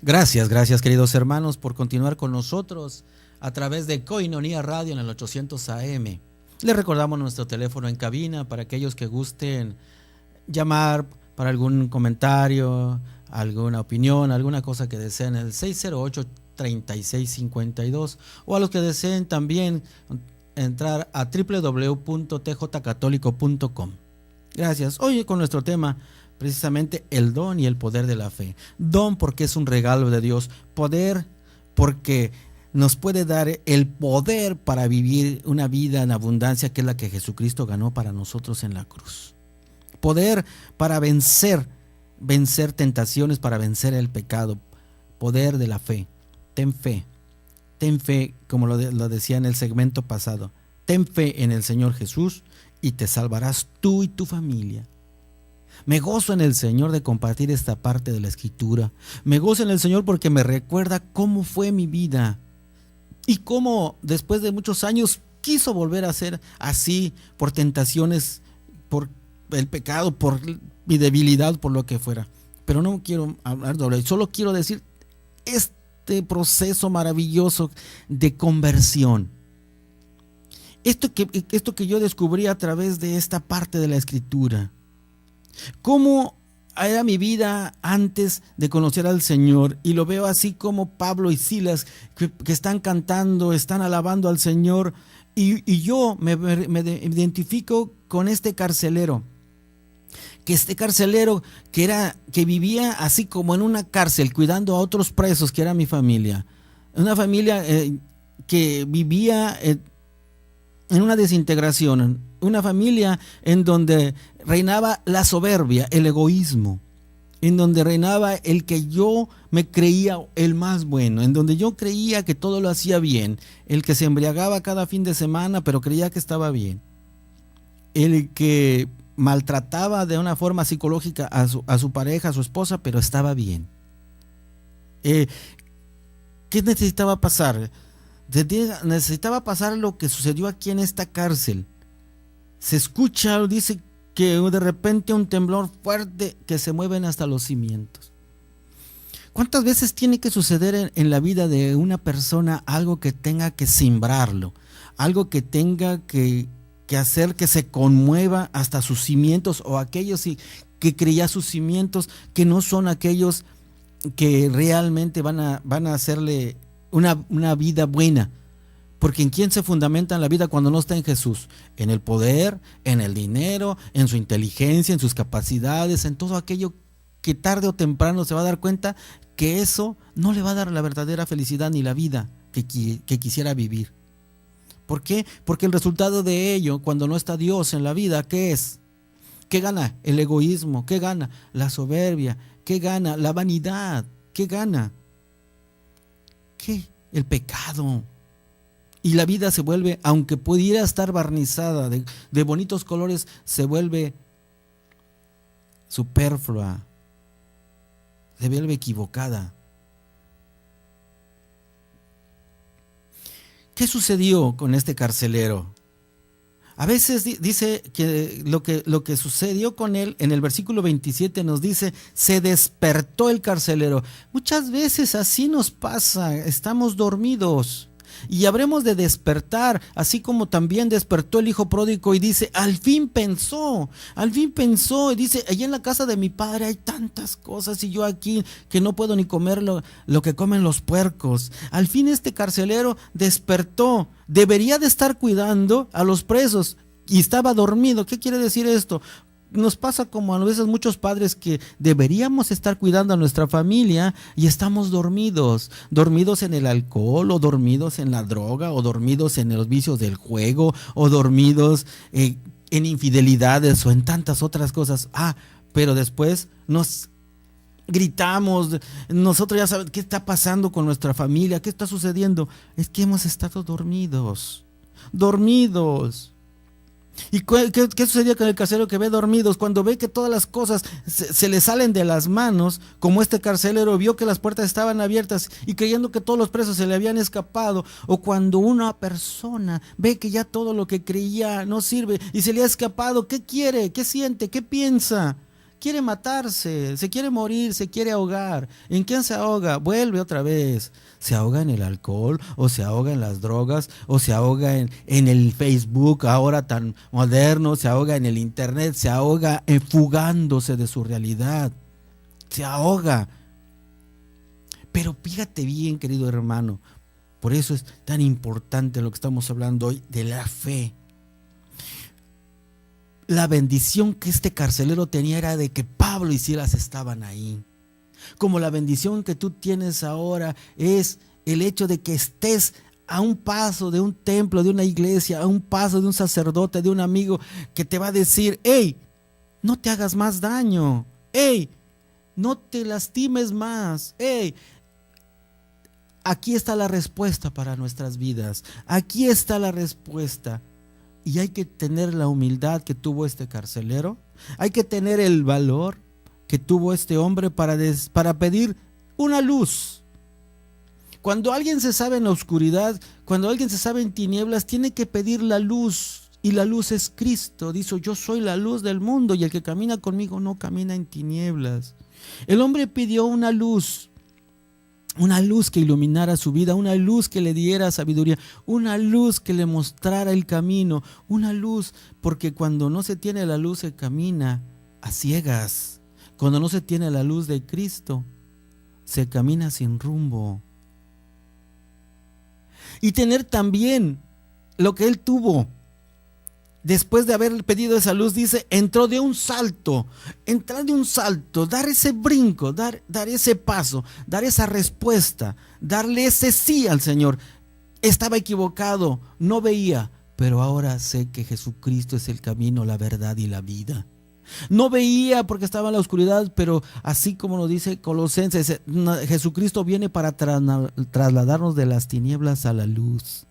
Gracias queridos hermanos por continuar con nosotros a través de Koinonía Radio en el 800 AM. Les recordamos nuestro teléfono en cabina para aquellos que gusten llamar para algún comentario, alguna opinión, alguna cosa que deseen, el 608-3652, o a los que deseen también entrar a www.tjcatólico.com. Gracias. Hoy con nuestro tema, precisamente el don y el poder de la fe. Don porque es un regalo de Dios. Poder porque nos puede dar el poder para vivir una vida en abundancia, que es la que Jesucristo ganó para nosotros en la cruz. Poder para vencer tentaciones, para vencer el pecado. Poder de la fe. Ten fe, como lo decía en el segmento pasado. Ten fe en el Señor Jesús y te salvarás tú y tu familia. Me gozo en el Señor de compartir esta parte de la Escritura. Me gozo en el Señor porque me recuerda cómo fue mi vida y cómo después de muchos años quiso volver a ser así por tentaciones, por el pecado, por mi debilidad, por lo que fuera. Pero no quiero hablar doble, solo quiero decir este proceso maravilloso de conversión. Esto que yo descubrí a través de esta parte de la Escritura. Cómo era mi vida antes de conocer al Señor, y lo veo así como Pablo y Silas que están cantando, están alabando al Señor, y yo me identifico con este carcelero, que vivía así como en una cárcel, cuidando a otros presos, que era mi familia, una familia que vivía en una desintegración, una familia en donde reinaba la soberbia, el egoísmo. en donde reinaba el que yo me creía el más bueno, en donde yo creía que todo lo hacía bien, el que se embriagaba cada fin de semana pero creía que estaba bien, el que maltrataba de una forma psicológica a su pareja, a su esposa, pero estaba bien. ¿Qué necesitaba pasar? Necesitaba pasar lo que sucedió aquí en esta cárcel. Se escucha, dice que de repente un temblor fuerte que se mueven hasta los cimientos. ¿Cuántas veces tiene que suceder en la vida de una persona algo que tenga que cimbrarlo? Algo que tenga que hacer que se conmueva hasta sus cimientos, o aquellos que creía sus cimientos que no son aquellos que realmente van a hacerle una vida buena. Porque ¿en quién se fundamenta la vida cuando no está en Jesús? En el poder, en el dinero, en su inteligencia, en sus capacidades, en todo aquello que tarde o temprano se va a dar cuenta que eso no le va a dar la verdadera felicidad ni la vida que quisiera vivir. ¿Por qué? Porque el resultado de ello, cuando no está Dios en la vida, ¿qué es? ¿Qué gana? El egoísmo. ¿Qué gana? La soberbia. ¿Qué gana? La vanidad. ¿Qué gana? ¿Qué? El pecado. Y la vida se vuelve, aunque pudiera estar barnizada de bonitos colores, se vuelve superflua, se vuelve equivocada. ¿Qué sucedió con este carcelero? A veces dice que lo que sucedió con él, en el versículo 27 nos dice, se despertó el carcelero. Muchas veces así nos pasa, estamos dormidos. Y habremos de despertar, así como también despertó el hijo pródigo y dice, al fin pensó, y dice, allá en la casa de mi padre hay tantas cosas y yo aquí que no puedo ni comer lo que comen los puercos. Al fin este carcelero despertó, debería de estar cuidando a los presos y estaba dormido. ¿Qué quiere decir esto? Nos pasa como a veces muchos padres que deberíamos estar cuidando a nuestra familia y estamos dormidos en el alcohol, o dormidos en la droga, o dormidos en los vicios del juego, o dormidos en infidelidades o en tantas otras cosas. Pero después nos gritamos, nosotros ya sabemos qué está pasando con nuestra familia, qué está sucediendo. Es que hemos estado dormidos. ¿Y qué sucedió con el carcelero que ve dormidos? Cuando ve que todas las cosas se le salen de las manos, como este carcelero vio que las puertas estaban abiertas y creyendo que todos los presos se le habían escapado, o cuando una persona ve que ya todo lo que creía no sirve y se le ha escapado, ¿qué quiere? ¿Qué siente? ¿Qué piensa? Quiere matarse, se quiere morir, se quiere ahogar. ¿En quién se ahoga? Vuelve otra vez. Se ahoga en el alcohol, o se ahoga en las drogas, o se ahoga en el Facebook ahora tan moderno, se ahoga en el internet, se ahoga fugándose de su realidad. Se ahoga. Pero fíjate bien, querido hermano, por eso es tan importante lo que estamos hablando hoy de la fe. La bendición que este carcelero tenía era de que Pablo y Silas estaban ahí. Como la bendición que tú tienes ahora es el hecho de que estés a un paso de un templo, de una iglesia, a un paso de un sacerdote, de un amigo que te va a decir, hey, no te hagas más daño, hey, no te lastimes más, hey, aquí está la respuesta para nuestras vidas, aquí está la respuesta. Y hay que tener la humildad que tuvo este carcelero, hay que tener el valor que tuvo este hombre para pedir una luz. Cuando alguien se sabe en la oscuridad, cuando alguien se sabe en tinieblas, tiene que pedir la luz, y la luz es Cristo. Dice, yo soy la luz del mundo, y el que camina conmigo no camina en tinieblas. El hombre pidió una luz que iluminara su vida, una luz que le diera sabiduría, una luz que le mostrara el camino, una luz, porque cuando no se tiene la luz se camina a ciegas. Cuando no se tiene la luz de Cristo, se camina sin rumbo. Y tener también lo que él tuvo, después de haber pedido esa luz, dice, entró de un salto, dar ese brinco, dar ese paso, dar esa respuesta, darle ese sí al Señor. Estaba equivocado, no veía, pero ahora sé que Jesucristo es el camino, la verdad y la vida. No veía porque estaba en la oscuridad, pero así como lo dice Colosenses, Jesucristo viene para trasladarnos de las tinieblas a la luz.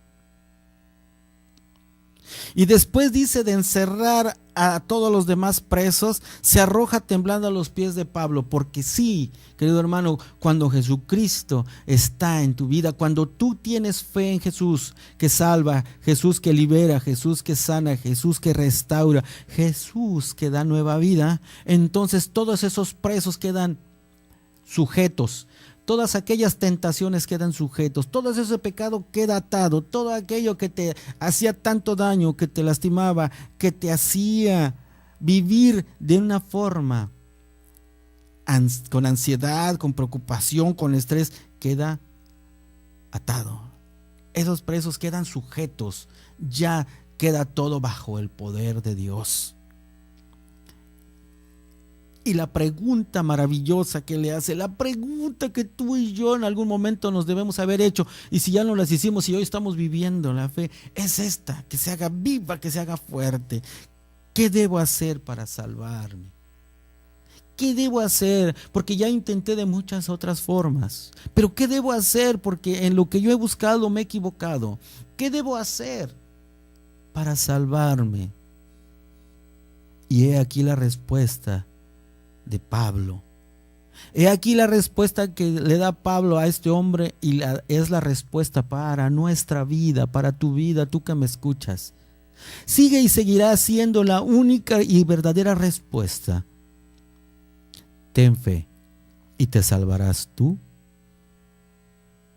Y después dice de encerrar a todos los demás presos, se arroja temblando a los pies de Pablo, porque sí, querido hermano, cuando Jesucristo está en tu vida, cuando tú tienes fe en Jesús que salva, Jesús que libera, Jesús que sana, Jesús que restaura, Jesús que da nueva vida, entonces todos esos presos quedan sujetos. Todas aquellas tentaciones quedan sujetos, todo ese pecado queda atado, todo aquello que te hacía tanto daño, que te lastimaba, que te hacía vivir de una forma con ansiedad, con preocupación, con estrés, queda atado. Esos presos quedan sujetos, ya queda todo bajo el poder de Dios. Y la pregunta maravillosa que le hace, la pregunta que tú y yo en algún momento nos debemos haber hecho, y si ya no las hicimos y hoy estamos viviendo la fe, es esta: que se haga viva, que se haga fuerte. ¿Qué debo hacer para salvarme? ¿Qué debo hacer? Porque ya intenté de muchas otras formas. Pero ¿qué debo hacer? Porque en lo que yo he buscado me he equivocado. ¿Qué debo hacer para salvarme? Y he aquí la respuesta de Pablo. He aquí la respuesta que le da Pablo a este hombre, y es la respuesta para nuestra vida, para tu vida, tú que me escuchas. Sigue y seguirá siendo la única y verdadera respuesta. Ten fe y te salvarás tú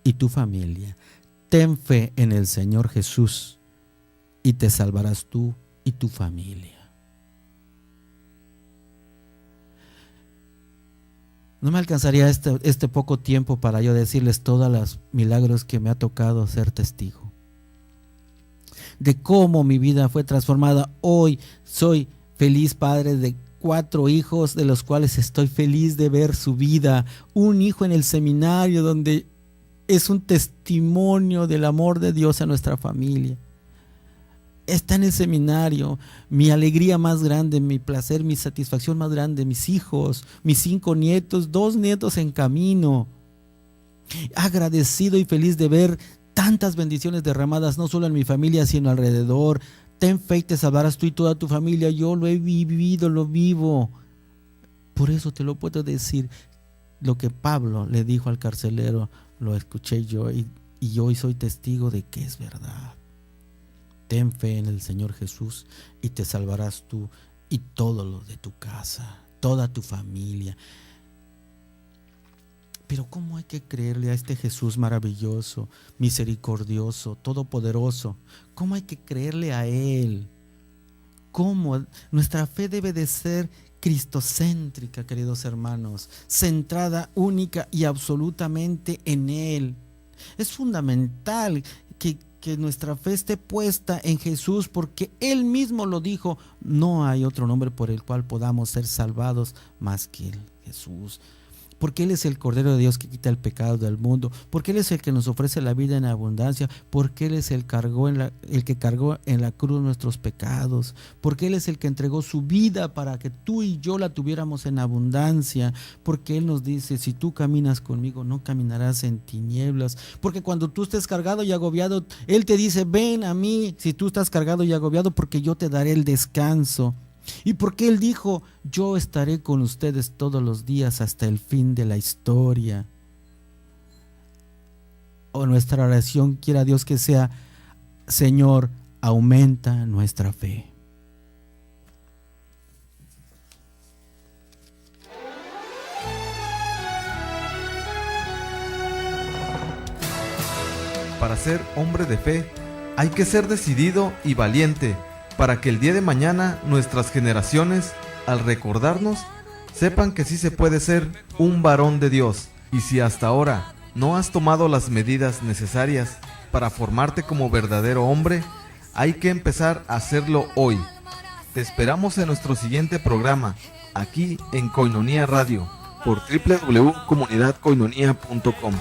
y tu familia. Ten fe en el Señor Jesús y te salvarás tú y tu familia. No me alcanzaría este poco tiempo para yo decirles todos los milagros que me ha tocado ser testigo. De cómo mi vida fue transformada. Hoy soy feliz padre de 4 hijos, de los cuales estoy feliz de ver su vida. Un hijo en el seminario, donde es un testimonio del amor de Dios a nuestra familia. Está en el seminario, mi alegría más grande, mi placer, mi satisfacción más grande, mis hijos, mis 5 nietos, 2 nietos en camino. Agradecido y feliz de ver tantas bendiciones derramadas, no solo en mi familia, sino alrededor. Ten fe y te salvarás tú y toda tu familia. Yo lo he vivido, lo vivo. Por eso te lo puedo decir. Lo que Pablo le dijo al carcelero, lo escuché yo y hoy soy testigo de que es verdad. Ten fe en el Señor Jesús y te salvarás tú y todo lo de tu casa, toda tu familia. Pero ¿cómo hay que creerle a este Jesús maravilloso, misericordioso, todopoderoso? ¿Cómo hay que creerle a Él? ¿Cómo? Nuestra fe debe de ser cristocéntrica, queridos hermanos, centrada única y absolutamente en Él. Es fundamental que nuestra fe esté puesta en Jesús, porque Él mismo lo dijo: no hay otro nombre por el cual podamos ser salvados más que Él, Jesús. Porque Él es el Cordero de Dios que quita el pecado del mundo, porque Él es el que nos ofrece la vida en abundancia, porque Él es el que cargó en la cruz nuestros pecados, porque Él es el que entregó su vida para que tú y yo la tuviéramos en abundancia, porque Él nos dice: si tú caminas conmigo, no caminarás en tinieblas, porque cuando tú estés cargado y agobiado, Él te dice: ven a mí, si tú estás cargado y agobiado, porque yo te daré el descanso. Y porque Él dijo: yo estaré con ustedes todos los días hasta el fin de la historia. O nuestra oración, quiera Dios que sea: Señor, aumenta nuestra fe. Para ser hombre de fe, hay que ser decidido y valiente, para que el día de mañana nuestras generaciones, al recordarnos, sepan que sí se puede ser un varón de Dios. Y si hasta ahora no has tomado las medidas necesarias para formarte como verdadero hombre, hay que empezar a hacerlo hoy. Te esperamos en nuestro siguiente programa, aquí en Koinonia Radio, por www.comunidadkoinonia.com.